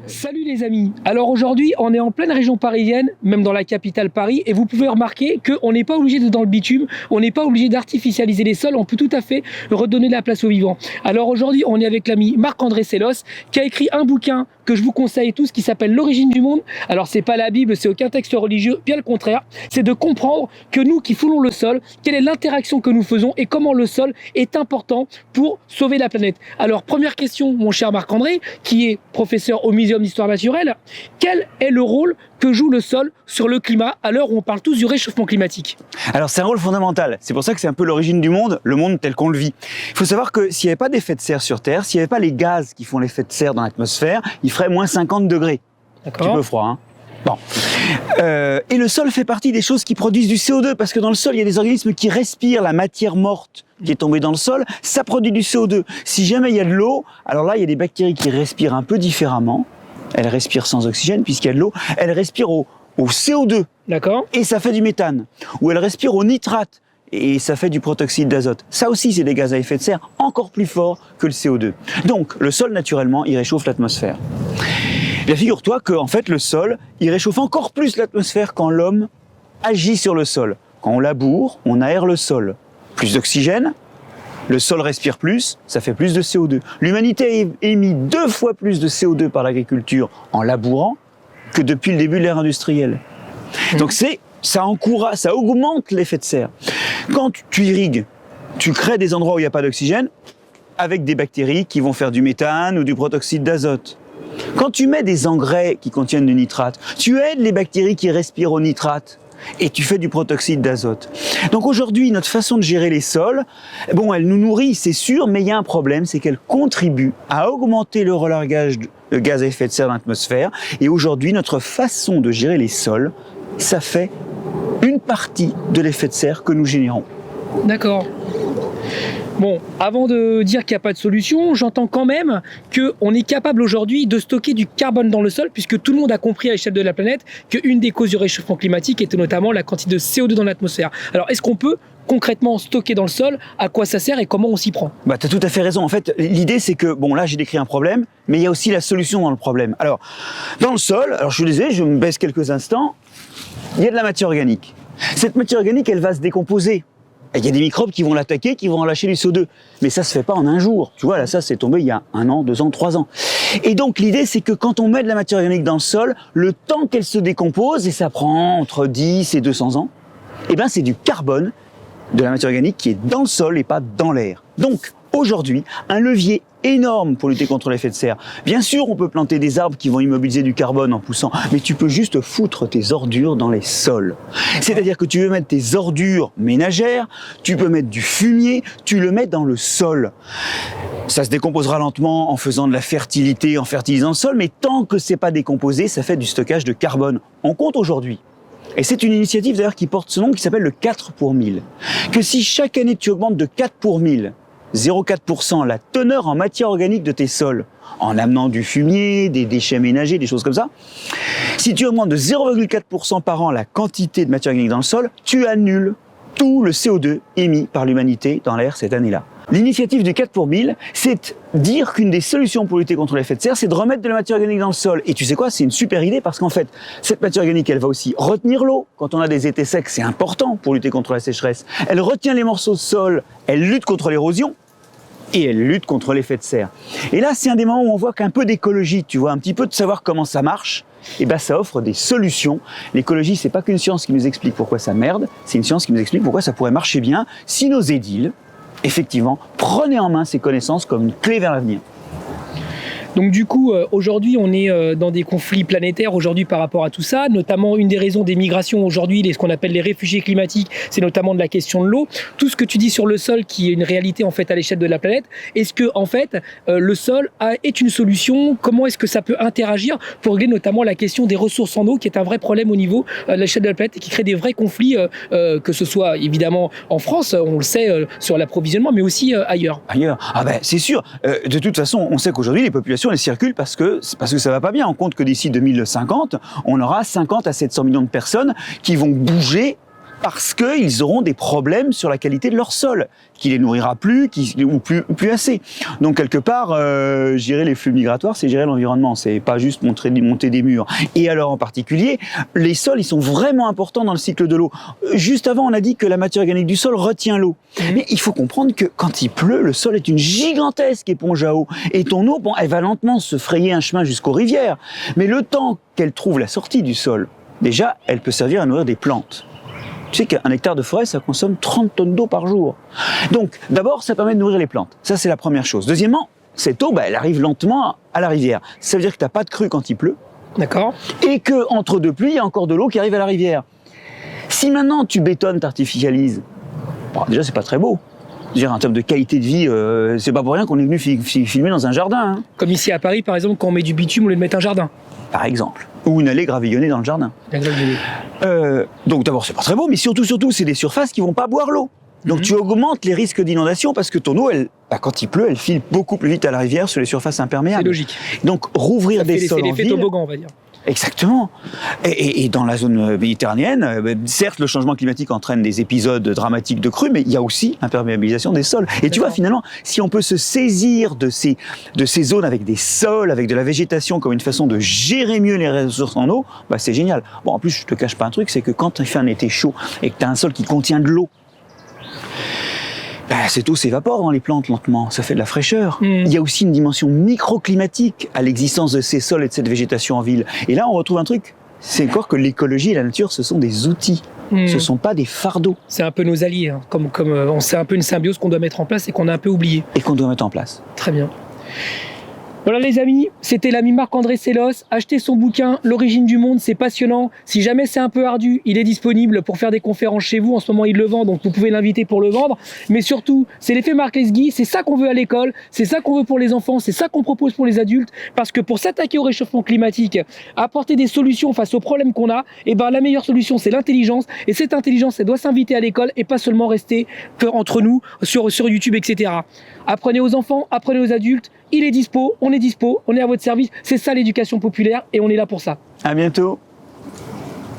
Salut les amis. Alors aujourd'hui, on est en pleine région parisienne, même dans la capitale Paris, et vous pouvez remarquer qu'on n'est pas obligé d'être dans le bitume, on n'est pas obligé d'artificialiser les sols, on peut tout à fait redonner de la place aux vivants. Alors aujourd'hui, on est avec l'ami Marc-André Sellos, qui a écrit un bouquin que je vous conseille tous, qui s'appelle L'origine du monde. Alors c'est pas la Bible, c'est aucun texte religieux, bien le contraire. C'est de comprendre que nous qui foulons le sol, quelle est l'interaction que nous faisons et comment le sol est important pour sauver la planète. Alors première question, mon cher Marc-André, qui est professeur au Muséum d'Histoire naturelle, quel est le rôle que joue le sol sur le climat à l'heure où on parle tous du réchauffement climatique? Alors c'est un rôle fondamental, c'est pour ça que c'est un peu l'origine du monde, le monde tel qu'on le vit. Il faut savoir que s'il n'y avait pas d'effet de serre sur Terre, s'il n'y avait pas les gaz qui font l'effet de serre dans l'atmosphère, il ferait moins 50 degrés. D'accord. Un petit peu froid, hein. Bon. Et le sol fait partie des choses qui produisent du CO2, parce que dans le sol, il y a des organismes qui respirent la matière morte qui est tombée dans le sol, ça produit du CO2. Si jamais il y a de l'eau, alors là, il y a des bactéries qui respirent un peu différemment. Elles respirent sans oxygène, puisqu'il y a de l'eau. Elles respirent au CO2. D'accord. Et ça fait du méthane. Ou elles respirent au nitrate. Et ça fait du protoxyde d'azote. Ça aussi, c'est des gaz à effet de serre encore plus forts que le CO2. Donc, le sol, naturellement, il réchauffe l'atmosphère. Bien, figure-toi qu'en fait, le sol, il réchauffe encore plus l'atmosphère quand l'homme agit sur le sol. Quand on laboure, on aère le sol. Plus d'oxygène, le sol respire plus, ça fait plus de CO2. L'humanité a émis 2 fois plus de CO2 par l'agriculture en labourant que depuis le début de l'ère industrielle. Donc ça augmente l'effet de serre. Quand tu irrigues, tu crées des endroits où il n'y a pas d'oxygène avec des bactéries qui vont faire du méthane ou du protoxyde d'azote. Quand tu mets des engrais qui contiennent du nitrate, tu aides les bactéries qui respirent au nitrate et tu fais du protoxyde d'azote. Donc aujourd'hui, notre façon de gérer les sols, bon, elle nous nourrit, c'est sûr, mais il y a un problème, c'est qu'elle contribue à augmenter le relargage de gaz à effet de serre dans l'atmosphère. Et aujourd'hui, notre façon de gérer les sols, ça fait une partie de l'effet de serre que nous générons. D'accord. Bon, avant de dire qu'il n'y a pas de solution, j'entends quand même qu'on est capable aujourd'hui de stocker du carbone dans le sol, puisque tout le monde a compris à l'échelle de la planète qu'une des causes du réchauffement climatique était notamment la quantité de CO2 dans l'atmosphère. Alors, est-ce qu'on peut concrètement stocker dans le sol? À quoi ça sert et comment on s'y prend? Bah, tu as tout à fait raison. En fait, l'idée, c'est que, bon, là, j'ai décrit un problème, mais il y a aussi la solution dans le problème. Alors, dans le sol, alors je suis désolé, je me baisse quelques instants, il y a de la matière organique. Cette matière organique, elle va se décomposer. Il y a des microbes qui vont l'attaquer, qui vont en lâcher du CO2. Mais ça se fait pas en un jour. Tu vois, là, ça, c'est tombé il y a 1 an, 2 ans, 3 ans. Et donc, l'idée, c'est que quand on met de la matière organique dans le sol, le temps qu'elle se décompose, et ça prend entre 10 et 200 ans, eh ben, c'est du carbone, de la matière organique qui est dans le sol et pas dans l'air. Donc, aujourd'hui, un levier énorme pour lutter contre l'effet de serre. Bien sûr, on peut planter des arbres qui vont immobiliser du carbone en poussant, mais tu peux juste foutre tes ordures dans les sols. C'est-à-dire que tu veux mettre tes ordures ménagères, tu peux mettre du fumier, tu le mets dans le sol. Ça se décomposera lentement en faisant de la fertilité, en fertilisant le sol, mais tant que c'est pas décomposé, ça fait du stockage de carbone. On compte aujourd'hui. Et c'est une initiative d'ailleurs qui porte ce nom, qui s'appelle le 4 pour 1000. Que si chaque année tu augmentes de 4 pour 1000, 0,4% la teneur en matière organique de tes sols, en amenant du fumier, des déchets ménagers, des choses comme ça, si tu augmentes de 0,4% par an la quantité de matière organique dans le sol, tu annules tout le CO2 émis par l'humanité dans l'air cette année-là. L'initiative du 4 pour 1000, c'est dire qu'une des solutions pour lutter contre l'effet de serre, c'est de remettre de la matière organique dans le sol. Et tu sais quoi, c'est une super idée parce qu'en fait, cette matière organique, elle va aussi retenir l'eau. Quand on a des étés secs, c'est important pour lutter contre la sécheresse. Elle retient les morceaux de sol, elle lutte contre l'érosion et elle lutte contre l'effet de serre. Et là, c'est un des moments où on voit qu'un peu d'écologie, tu vois, un petit peu de savoir comment ça marche, et ben ça offre des solutions. L'écologie, c'est pas qu'une science qui nous explique pourquoi ça merde, c'est une science qui nous explique pourquoi ça pourrait marcher bien si nos édiles, effectivement, prenaient en main ces connaissances comme une clé vers l'avenir. Donc du coup, aujourd'hui, on est dans des conflits planétaires aujourd'hui par rapport à tout ça, notamment une des raisons des migrations aujourd'hui, ce qu'on appelle les réfugiés climatiques, c'est notamment de la question de l'eau. Tout ce que tu dis sur le sol, qui est une réalité en fait à l'échelle de la planète, est-ce que en fait le sol est une solution? Comment est-ce que ça peut interagir pour régler notamment la question des ressources en eau, qui est un vrai problème au niveau de l'échelle de la planète et qui crée des vrais conflits, que ce soit évidemment en France, on le sait, sur l'approvisionnement, mais aussi ailleurs. Ailleurs? Ah ben c'est sûr. De toute façon, on sait qu'aujourd'hui les populations elles circulent parce que ça va pas bien. On compte que d'ici 2050, on aura 50 à 700 millions de personnes qui vont bouger parce qu'ils auront des problèmes sur la qualité de leur sol, qui les nourrira plus, ou plus assez. Donc quelque part, gérer les flux migratoires, c'est gérer l'environnement, c'est pas juste monter des murs. Et alors en particulier, les sols, ils sont vraiment importants dans le cycle de l'eau. Juste avant, on a dit que la matière organique du sol retient l'eau. Mais il faut comprendre que quand il pleut, le sol est une gigantesque éponge à eau. Et ton eau, bon, elle va lentement se frayer un chemin jusqu'aux rivières. Mais le temps qu'elle trouve la sortie du sol, déjà, elle peut servir à nourrir des plantes. Tu sais qu'un hectare de forêt, ça consomme 30 tonnes d'eau par jour. Donc, d'abord, ça permet de nourrir les plantes. Ça, c'est la première chose. Deuxièmement, cette eau, elle arrive lentement à la rivière. Ça veut dire que tu n'as pas de crue quand il pleut. D'accord. Et qu'entre deux pluies, il y a encore de l'eau qui arrive à la rivière. Si maintenant tu bétonnes, t'artificialises, bon, déjà, c'est pas très beau. Dire, en termes de qualité de vie, c'est pas pour rien qu'on est venu filmer dans un jardin. Hein. Comme ici à Paris, par exemple, quand on met du bitume au lieu de mettre un jardin. Par exemple. Ou une allée gravillonnée dans le jardin. Donc d'abord, c'est pas très beau, mais surtout, c'est des surfaces qui vont pas boire l'eau. Donc tu augmentes les risques d'inondation parce que ton eau, quand il pleut, elle file beaucoup plus vite à la rivière sur les surfaces imperméables. C'est logique. Donc rouvrir des sols en ville... C'est l'effet toboggan, on va dire. Exactement. Et dans la zone méditerranéenne, certes, le changement climatique entraîne des épisodes dramatiques de crues, mais il y a aussi imperméabilisation des sols. Et tu vois, finalement, si on peut se saisir de ces zones avec des sols, avec de la végétation, comme une façon de gérer mieux les ressources en eau, c'est génial. Bon, en plus, je te cache pas un truc, c'est que quand il fait un été chaud et que tu as un sol qui contient de l'eau, cette eau s'évapore dans les plantes lentement, ça fait de la fraîcheur. Il y a aussi une dimension microclimatique à l'existence de ces sols et de cette végétation en ville. Et là, on retrouve un truc, c'est encore que l'écologie et la nature, ce sont des outils. Ce ne sont pas des fardeaux. C'est un peu nos alliés, hein. C'est un peu une symbiose qu'on doit mettre en place et qu'on a un peu oublié. Et qu'on doit mettre en place. Très bien. Voilà les amis, c'était l'ami Marc-André Sellos. Achetez son bouquin, L'origine du monde, c'est passionnant. Si jamais c'est un peu ardu, il est disponible pour faire des conférences chez vous. En ce moment, il le vend, donc vous pouvez l'inviter pour le vendre. Mais surtout, c'est l'effet Marc Lesguy, c'est ça qu'on veut à l'école, c'est ça qu'on veut pour les enfants, c'est ça qu'on propose pour les adultes. Parce que pour s'attaquer au réchauffement climatique, apporter des solutions face aux problèmes qu'on a, la meilleure solution, c'est l'intelligence. Et cette intelligence, elle doit s'inviter à l'école et pas seulement rester entre nous, sur YouTube, etc. Apprenez aux enfants, apprenez aux adultes. Il est dispo, on est à votre service. C'est ça l'éducation populaire et on est là pour ça. À bientôt.